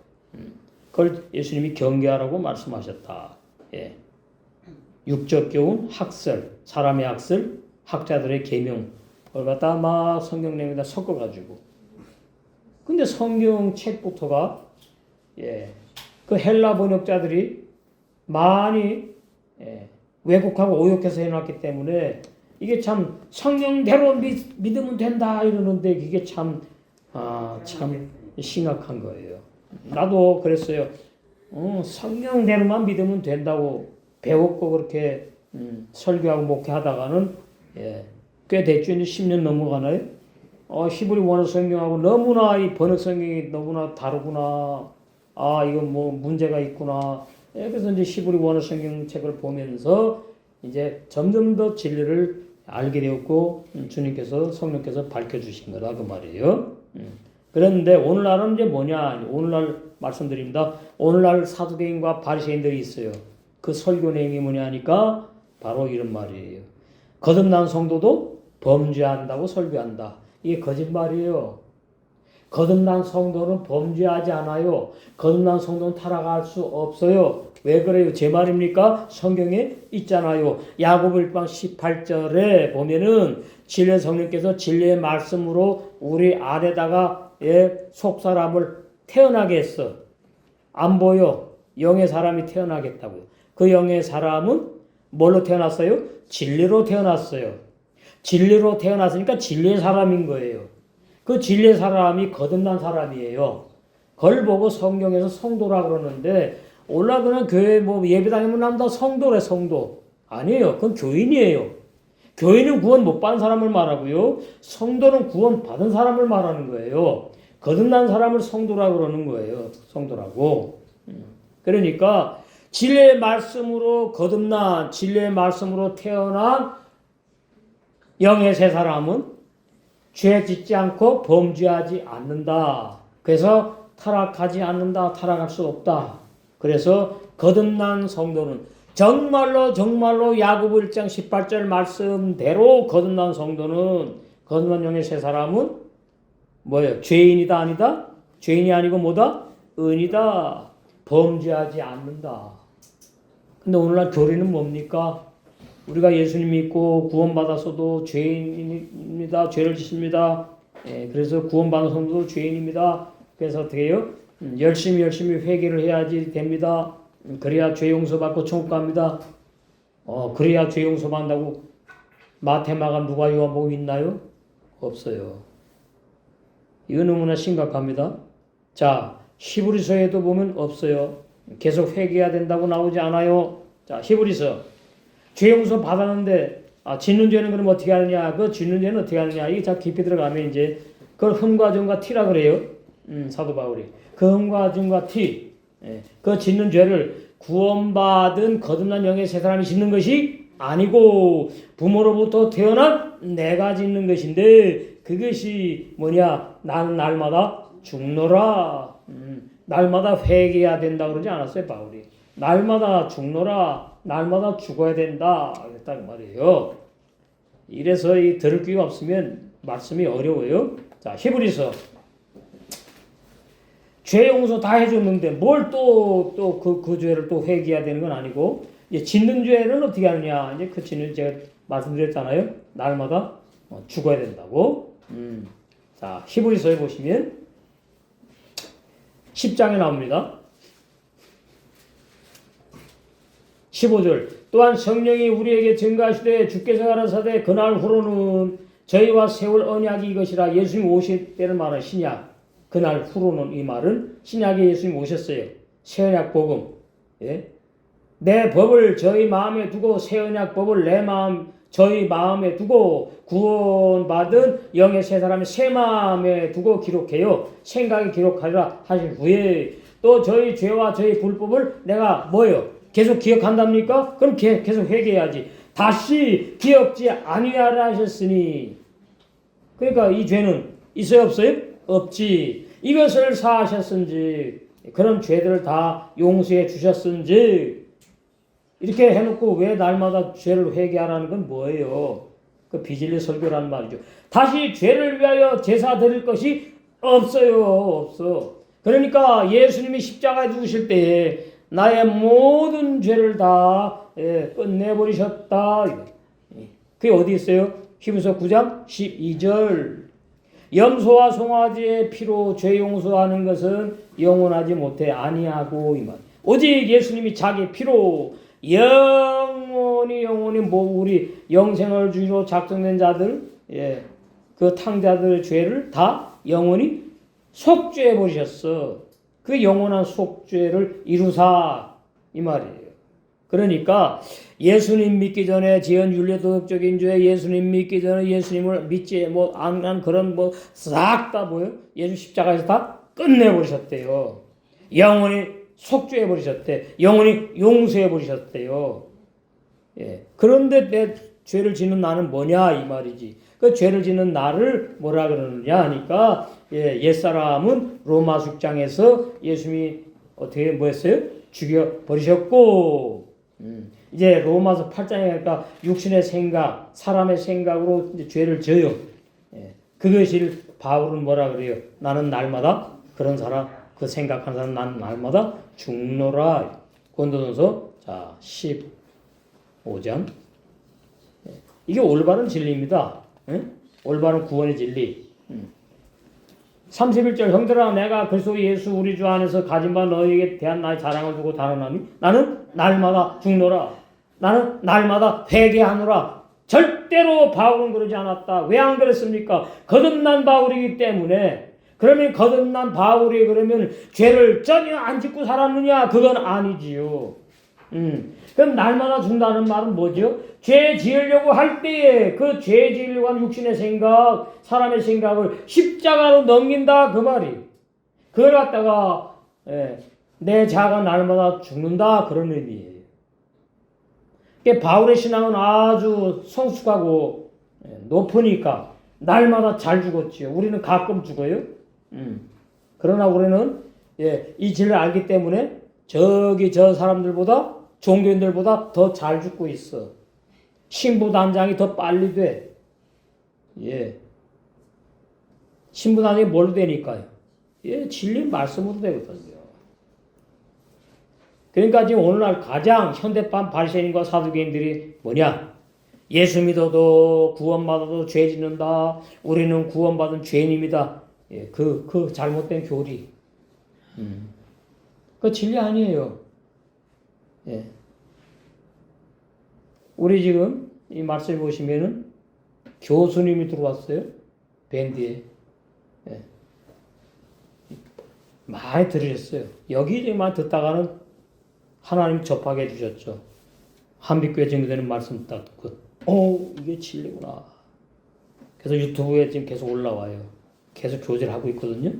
그걸 예수님이 경계하라고 말씀하셨다. 예. 육적 교훈, 학설, 사람의 학설, 학자들의 계명, 그걸 갖다 막 성경 내용에다 섞어가지고. 근데 성경 책부터가 그 헬라 번역자들이 많이 왜곡하고 오역해서 해놨기 때문에 이게 참 성경대로 믿으면 된다 이러는데 이게 참 심각한 거예요. 나도 그랬어요. 성경대로만 믿으면 된다고 배웠고 그렇게 설교하고 목회하다가는 꽤 됐죠. 이제 10년 넘어가나요? 히브리 원어 성경하고 너무나 이 번역 성경이 너무나 다르구나. 아, 이건 뭐 문제가 있구나. 그래서 이제 히브리 원어 성경책을 보면서 이제 점점 더 진리를 알게 되었고 주님께서 성령께서 밝혀주신 거다 그 말이에요. 그런데 오늘날은 이제 뭐냐? 오늘날 말씀드립니다. 오늘날 사두개인과 바리새인들이 있어요. 그 설교 내용이 뭐냐 하니까 바로 이런 말이에요. 거듭난 성도도 범죄한다고 설교한다. 이게 거짓말이에요. 거듭난 성도는 범죄하지 않아요. 거듭난 성도는 타락할 수 없어요. 왜 그래요? 제 말입니까? 성경에 있잖아요. 야고보 1장 18절에 보면은 진리의 성령께서 진리의 말씀으로 우리 안에다가 속사람을 태어나게 했어. 안 보여. 영의 사람이 태어나겠다고요. 그 영의 사람은 뭘로 태어났어요? 진리로 태어났어요. 진리로 태어났으니까 진리의 사람인 거예요. 그 진리의 사람이 거듭난 사람이에요. 그걸 보고 성경에서 성도라 그러는데 올라가는 교회 뭐 예배당이면 남다 성도래 성도. 아니에요. 그건 교인이에요. 교인은 구원 못 받은 사람을 말하고요. 성도는 구원 받은 사람을 말하는 거예요. 거듭난 사람을 성도라 그러는 거예요. 성도라고. 그러니까 진리의 말씀으로 거듭난 진리의 말씀으로 태어난 영의 새 사람은 죄 짓지 않고 범죄하지 않는다. 그래서 타락하지 않는다. 타락할 수 없다. 그래서 거듭난 성도는 정말로 야고보 1장 18절 말씀대로 거듭난 성도는 거듭난 영의 새 사람은 뭐예요? 죄인이다 아니다? 죄인이 아니고 뭐다? 의인이다. 범죄하지 않는다. 근데 오늘날 교리는 뭡니까? 우리가 예수님 믿고 구원받았어도 죄인입니다. 죄를 짓습니다. 그래서 구원받은 성도도 죄인입니다. 그래서 어떻게 해요? 열심히 회개를 해야지 됩니다. 그래야 죄 용서받고 천국 갑니다. 그래야 죄 용서받는다고 마태, 마가, 누가, 요한복음 있나요? 없어요. 이거 너무나 심각합니다. 자, 히브리서에도 보면 없어요. 계속 회개해야 된다고 나오지 않아요. 자, 히브리서 죄 용서 받았는데 짓는 죄는 그럼 어떻게 하느냐? 그 짓는 죄는 어떻게 하느냐? 이게 자 깊이 들어가면 이제 그걸 흠과 증과 티라 그래요. 사도 바울이 그 흠과 증과 티, 그 짓는 죄를 구원받은 거듭난 영의 새 사람이 짓는 것이 아니고 부모로부터 태어난 내가 짓는 것인데 그것이 뭐냐? 나는 날마다 죽노라. 날마다 회개해야 된다 그러지 않았어요, 바울이. 날마다 죽노라. 날마다 죽어야 된다. 그랬단 말이에요. 이래서 이 들을 귀가 없으면 말씀이 어려워요. 자, 히브리서. 죄 용서 다 해줬는데 뭘 또 그 죄를 또 회개해야 되는 건 아니고, 이제 짓는 죄는 어떻게 하느냐? 이제 그 짓는 제가 말씀드렸잖아요. 날마다 죽어야 된다고. 자, 히브리서에 보시면 10장에 나옵니다. 15절. 또한 성령이 우리에게 증가하시되 주께서 가라사대 그날 후로는 저희와 세울 언약이 이것이라. 예수님 오실 때를 말하는 신약. 그날 후로는 이 말은 신약에 예수님 오셨어요. 새 언약 복음. 예? 내 법을 저희 마음에 두고 새 언약 법을 내 마음 저희 마음에 두고 구원받은 영의 새 사람의 새 마음에 두고 기록해요. 생각에 기록하리라 하신 후에 또 저희 죄와 저희 불법을 내가 뭐요? 계속 기억한답니까? 그럼 계속 회개해야지. 다시 기억지 아니하라 하셨으니. 그러니까 이 죄는 있어요, 없어요? 없지. 이것을 사하셨은지, 그런 죄들을 다 용서해 주셨은지. 이렇게 해놓고 왜 날마다 죄를 회개하라는 건 뭐예요? 그 비진리 설교라는 말이죠. 다시 죄를 위하여 제사 드릴 것이 없어요. 없어. 그러니까 예수님이 십자가에 죽으실 때에 나의 모든 죄를 다 끝내버리셨다. 그게 어디 있어요? 히브리서 9장 12절. 염소와 송아지의 피로 죄 용서하는 것은 영원하지 못해 아니하고 이 말. 오직 예수님이 자기 피로 영원히 뭐 우리 영생을 주로 작정된 자들, 그 탕자들의 죄를 다 영원히 속죄해 버리셨어. 그 영원한 속죄를 이루사 이 말이에요. 그러니까 예수님 믿기 전에 지은 윤리도덕적인 죄, 예수님 믿기 전에 예수님을 믿지 안 그런 싹 다 뭐요? 예수 십자가에서 다 끝내버리셨대요. 영원히 속죄해 버리셨대. 영원히 용서해 버리셨대요. 예. 그런데 내 죄를 짓는 나는 뭐냐 이 말이지. 그 죄를 짓는 나를 뭐라 그러느냐 하니까 옛사람은 로마 6장에서 예수님이 어떻게 뭐했어요? 죽여 버리셨고 이제 로마서 8장에 가니까 육신의 생각, 사람의 생각으로 이제 죄를 져요. 그것을 바울은 뭐라 그래요? 나는 날마다 그런 사람, 그 생각하는 사람 나는 날마다 죽노라. 고린도전서 자 15장. 이게 올바른 진리입니다. 올바른 구원의 진리. 31절 형들아 내가 그리스도 예수 우리 주 안에서 가진 바 너희에게 대한 나의 자랑을 두고 단언하니 나는 날마다 죽노라. 나는 날마다 회개하노라. 절대로 바울은 그러지 않았다. 왜 안 그랬습니까? 거듭난 바울이기 때문에. 그러면 거듭난 바울이 그러면 죄를 전혀 안 짓고 살았느냐? 그건 아니지요. 그럼 날마다 죽는다는 말은 뭐죠? 죄 지으려고 할 때에 그 죄 지으려고 하는 육신의 생각, 사람의 생각을 십자가로 넘긴다 그 말이. 그걸 갖다가 내 자아가 날마다 죽는다 그런 의미예요. 그러니까 바울의 신앙은 아주 성숙하고 높으니까 날마다 잘 죽었지요. 우리는 가끔 죽어요. 그러나 우리는 이 진리를 알기 때문에 저 사람들보다 종교인들보다 더 잘 죽고 있어. 신부단장이 더 빨리 돼. 신부단장이 뭘로 되니까요? 진리 말씀으로 되거든요. 그러니까 지금 오늘날 가장 현대판 바리새인과 사두개인들이 뭐냐? 예수 믿어도 구원받아도 죄 짓는다. 우리는 구원받은 죄인입니다. 그 잘못된 교리. 그 진리 아니에요. 우리 지금 이 말씀 보시면은 교수님이 들어왔어요. 밴드에. 많이 들으셨어요. 여기만 듣다가는 하나님 접하게 해주셨죠. 한빛교회 증거되는 말씀 딱 듣고, 이게 진리구나. 그래서 유튜브에 지금 계속 올라와요. 계속 교제를 하고 있거든요.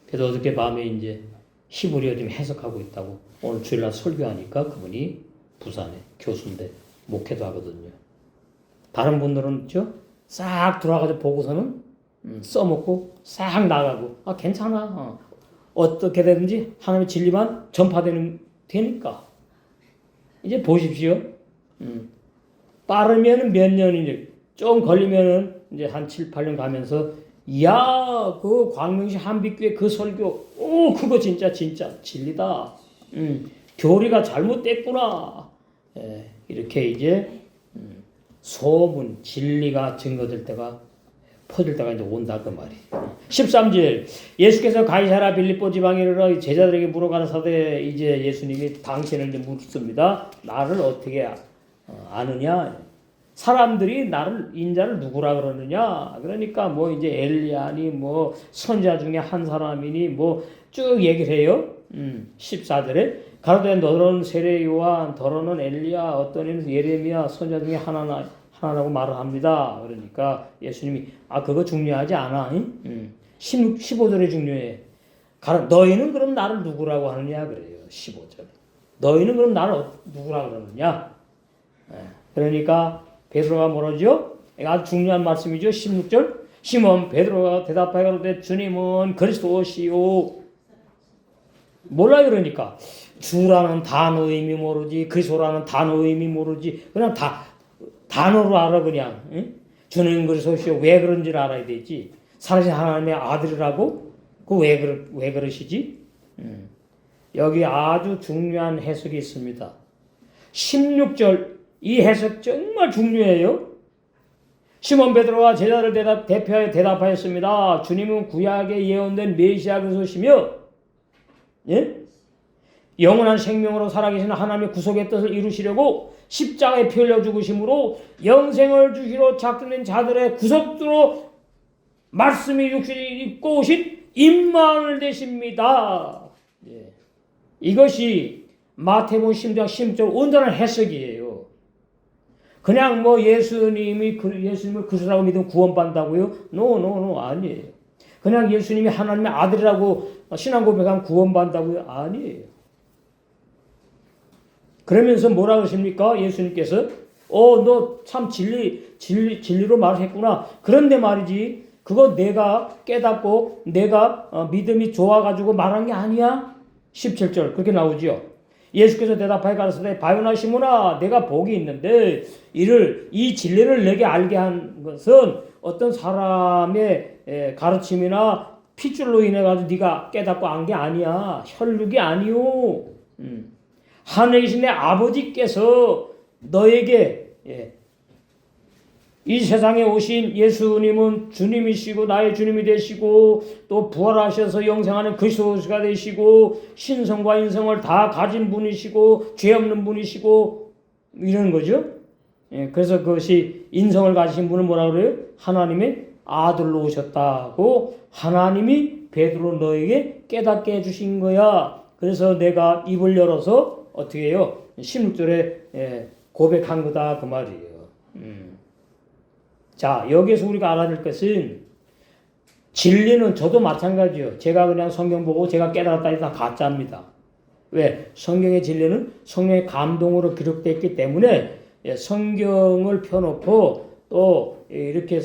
그래서 어저께 밤에 이제 히브리어 좀 해석하고 있다고. 오늘 주일날 설교하니까 그분이 부산에 교수인데 목회도 하거든요. 다른 분들은 싹 들어와가지고 보고서는 써먹고 싹 나가고 괜찮아. 어떻게 되든지 하나님의 진리만 전파되는 되니까. 이제 보십시오. 빠르면 몇 년이지. 좀 걸리면은 이제 한 7, 8년 가면서 야, 그 광명시 한빛교회 그 설교, 그거 진짜 진리다. 교리가 잘못됐구나. 이렇게 이제 소문, 진리가 증거될 때가 퍼질 때가 이제 온다 그 말이에요. 13절 예수께서 가이사라 빌립보 지방에 이르러 제자들에게 물어가라사대 이제 예수님이 당신을 이제 묻습니다. 나를 어떻게 아느냐? 사람들이 나를 인자를 누구라 그러느냐? 그러니까 뭐 이제 엘리야니 뭐 선자 중에 한 사람이니 뭐 쭉 얘기를 해요. 14절에 가로되 너는 세례 요한, 더러는 엘리야, 어떤 이는 예레미야 선자 중에 하나라고 말을 합니다. 그러니까 예수님이 그거 중요하지 않아. 15절에 중요해. 너희는 그럼 나를 누구라고 하느냐 그래요. 15절. 너희는 그럼 나를 누구라 그러느냐? 그러니까 베드로가 뭐라죠? 아주 중요한 말씀이죠. 16절. 시몬 베드로가 대답하여 가로되 주님은 그리스도시요. 몰라 그러니까 주라는 단어 의미 모르지, 그리스도라는 단어 의미 모르지. 그냥 단어로 알아 그냥. 응? 주님 그리스도시요. 왜 그런지를 알아야 되지. 살아계신 하나님의 아들이라고? 왜 그러시지? 여기 아주 중요한 해석이 있습니다. 16절 이 해석 정말 중요해요. 시몬 베드로가 제자를 대표하여 대답하였습니다. 주님은 구약에 예언된 메시아 그리스도시며 영원한 생명으로 살아계신 하나님의 구속의 뜻을 이루시려고 십자가에 피 흘려 죽으심으로 영생을 주시러 작정된 자들의 구속주로 말씀이 육신이 입고 오신 임마누엘 되십니다. 이것이 마태복음 10장 10절 온전한 해석이에요. 그냥 뭐 예수님을 그리스도라고 믿으면 구원받는다고요? No, 아니에요. 그냥 예수님이 하나님의 아들이라고 신앙 고백하면 구원받는다고요? 아니에요. 그러면서 뭐라 그러십니까? 예수님께서 너 참 진리로 말했구나. 그런데 말이지 그거 내가 깨닫고 내가 믿음이 좋아가지고 말한 게 아니야? 17절 그렇게 나오죠. 예수께서 대답하여 가라사대 바요나 시몬아 내가 복이 있는데 이 진리를 내게 알게 한 것은 어떤 사람의 가르침이나 핏줄로 인해 가지고 네가 깨닫고 안 게 아니야. 혈육이 아니오. 하늘에 계신 내 아버지께서 너에게 이 세상에 오신 예수님은 주님이시고 나의 주님이 되시고 또 부활하셔서 영생하는 그리스도가 되시고 신성과 인성을 다 가진 분이시고 죄 없는 분이시고 이런 거죠. 그래서 그것이 인성을 가지신 분은 뭐라 그래요? 하나님의 아들로 오셨다고 하나님이 베드로 너에게 깨닫게 해주신 거야. 그래서 내가 입을 열어서 어떻게 해요? 16절에 고백한 거다 그 말이에요. 자, 여기서 우리가 알아야 될 것은 진리는 저도 마찬가지예요. 제가 그냥 성경 보고 제가 깨달았다 해서 다 가짜입니다. 왜? 성경의 진리는 성령의 감동으로 기록되어 있기 때문에 성경을 펴놓고 또 이렇게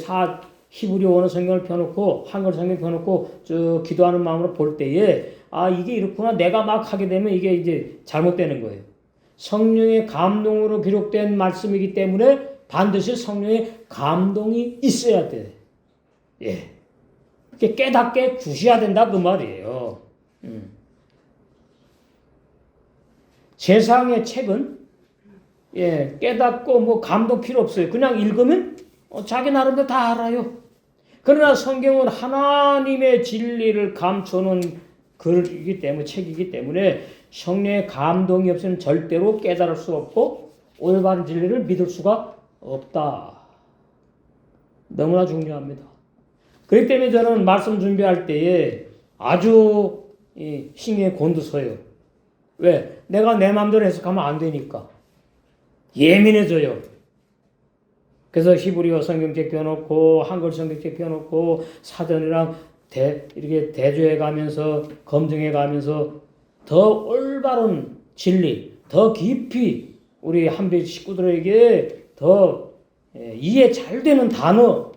히브리어는 성경을 펴놓고 한글 성경 펴놓고 기도하는 마음으로 볼 때에 이게 이렇구나 내가 막 하게 되면 이게 이제 잘못되는 거예요. 성령의 감동으로 기록된 말씀이기 때문에 반드시 성령의 감동이 있어야 돼. 이렇게 깨닫게 주셔야 된다 그 말이에요. 세상의 책은 깨닫고 뭐 감동 필요 없어요. 그냥 읽으면 자기 나름대로 다 알아요. 그러나 성경은 하나님의 진리를 감춰놓은 글이기 때문에 책이기 때문에 성령의 감동이 없으면 절대로 깨달을 수 없고 올바른 진리를 믿을 수가 없다. 너무나 중요합니다. 그렇기 때문에 저는 말씀 준비할 때에 아주 신경에 곤두서요. 왜? 내가 내 마음대로 해석하면 안 되니까. 예민해져요. 그래서 히브리어 성경책 펴놓고 한글 성경책 펴놓고 사전이랑 이렇게 대조해 가면서 검증해 가면서 더 올바른 진리, 더 깊이 우리 한빛 식구들에게 더 이해 잘 되는 단어,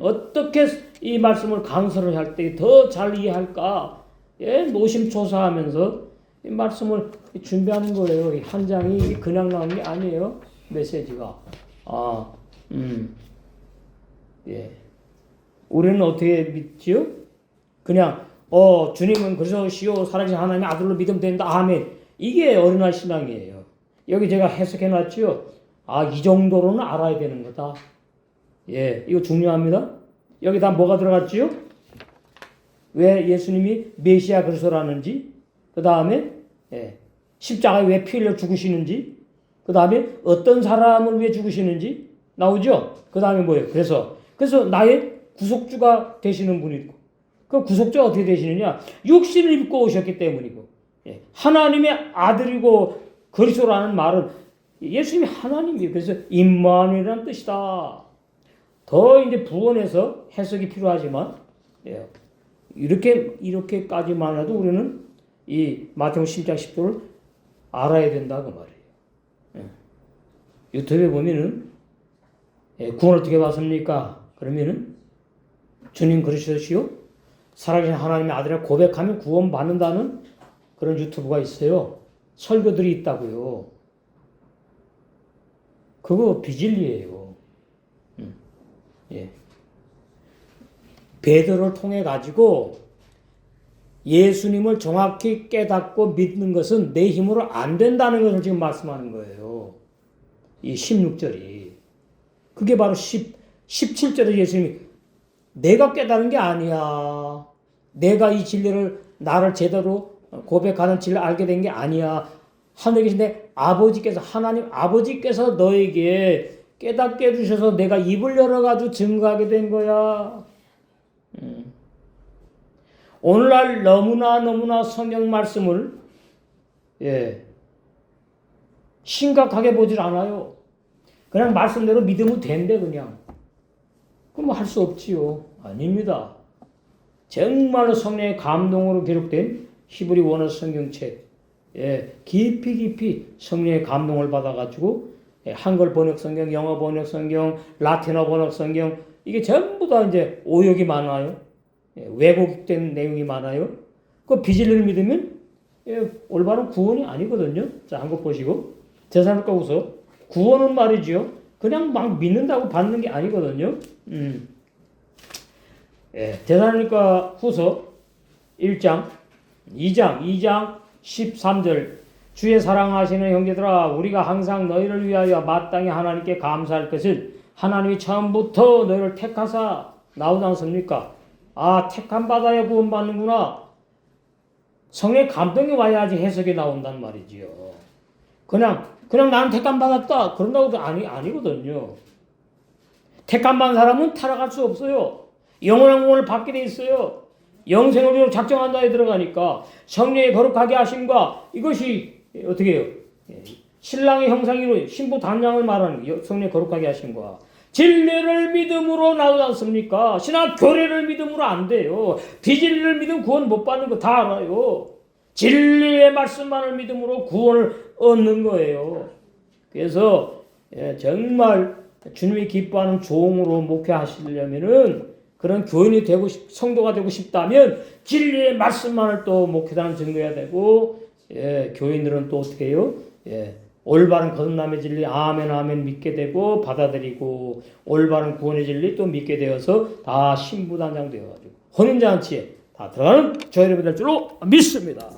어떻게 이 말씀을 강설을 할 때 더 잘 이해할까? 예, 노심초사하면서 이 말씀을 준비하는 거예요. 이 한 장이 그냥 나온 게 아니에요. 메시지가. 예. 우리는 어떻게 믿지요? 그냥 주님은 그러시오 살아계신 하나님의 아들로 믿으면 된다. 아멘. 이게 어린아이 신앙이에요. 여기 제가 해석해 놨지요. 이 정도로는 알아야 되는 거다. 예, 이거 중요합니다. 여기다 뭐가 들어갔지요? 왜 예수님이 메시아 그리스도라는지, 그 다음에 십자가에 왜 피 흘려 죽으시는지, 그 다음에 어떤 사람을 위해 죽으시는지 나오죠? 그 다음에 뭐예요? 그래서 나의 구속주가 되시는 분이고, 그 구속주가 어떻게 되시느냐? 육신을 입고 오셨기 때문이고, 하나님의 아들이고 그리스도라는 말은 예수님이 하나님이에요. 그래서 임마누엘이라는 뜻이다. 더 이제 부언해서 해석이 필요하지만, 이렇게까지만 해도 우리는 이 마태복음 10장 10절을 알아야 된다 그 말이에요. 유튜브에 보면은 구원 어떻게 받습니까? 그러면은 주님 그러시오 살아계신 하나님의 아들을 고백하면 구원 받는다는 그런 유튜브가 있어요. 설교들이 있다고요. 그거 비진리예요. 베드로를 통해 가지고 예수님을 정확히 깨닫고 믿는 것은 내 힘으로 안 된다는 것을 지금 말씀하는 거예요. 이 16절이. 그게 바로 17절에 예수님이 내가 깨달은 게 아니야. 내가 이 진리를 나를 제대로 고백하는 진리를 알게 된 게 아니야. 하늘에 계신 내 아버지께서 하나님 아버지께서 너에게 깨닫게 해주셔서 내가 입을 열어가지고 증거하게 된 거야. 오늘날 너무나 성경 말씀을 심각하게 보질 않아요. 그냥 말씀대로 믿으면 된대 그냥. 그럼 할 수 없지요. 아닙니다. 정말로 성령의 감동으로 기록된 히브리 원어 성경책, 깊이 성령의 감동을 받아가지고 한글 번역 성경, 영어 번역 성경, 라틴어 번역 성경 이게 전부 다 이제 오역이 많아요. 왜곡된 내용이 많아요. 그 비진리를 믿으면 올바른 구원이 아니거든요. 자, 한번 보시고 데살로니가 후서 구원은 말이죠. 그냥 막 믿는다고 받는 게 아니거든요. 데살로니가 후서 1장, 2장 13절 주의 사랑하시는 형제들아 우리가 항상 너희를 위하여 마땅히 하나님께 감사할 것은 하나님이 처음부터 너희를 택하사 나오지 않습니까? 택함 받아야 구원받는구나. 성의 감동이 와야지 해석이 나온단 말이지요. 그냥 나는 택함 받았다. 그런다고 아니거든요. 택함 받은 사람은 타락할 수 없어요. 영원한 구원을 받게 돼 있어요. 영생을 위로 작정한다에 들어가니까 성령의 거룩하게 하심과 이것이 어떻게 해요? 신랑의 형상으로 신부 단장을 말하는 성령의 거룩하게 하심과 진리를 믿음으로 나오지 않습니까? 신학 교례를 믿음으로 안 돼요. 비진리를 믿으면 구원 못 받는 거 다 알아요. 진리의 말씀만을 믿음으로 구원을 얻는 거예요. 그래서 정말 주님이 기뻐하는 종으로 목회하시려면은 그런 교인이 되고 성도가 되고 싶다면 진리의 말씀만을 또 목회자는 증거해야 되고 교인들은 또 어떻게 해요? 올바른 거듭남의 진리 아멘 믿게 되고 받아들이고 올바른 구원의 진리 또 믿게 되어서 다 신부단장 되어가지고 혼인잔치에 다 들어가는 저희 여러분 될 줄로 믿습니다.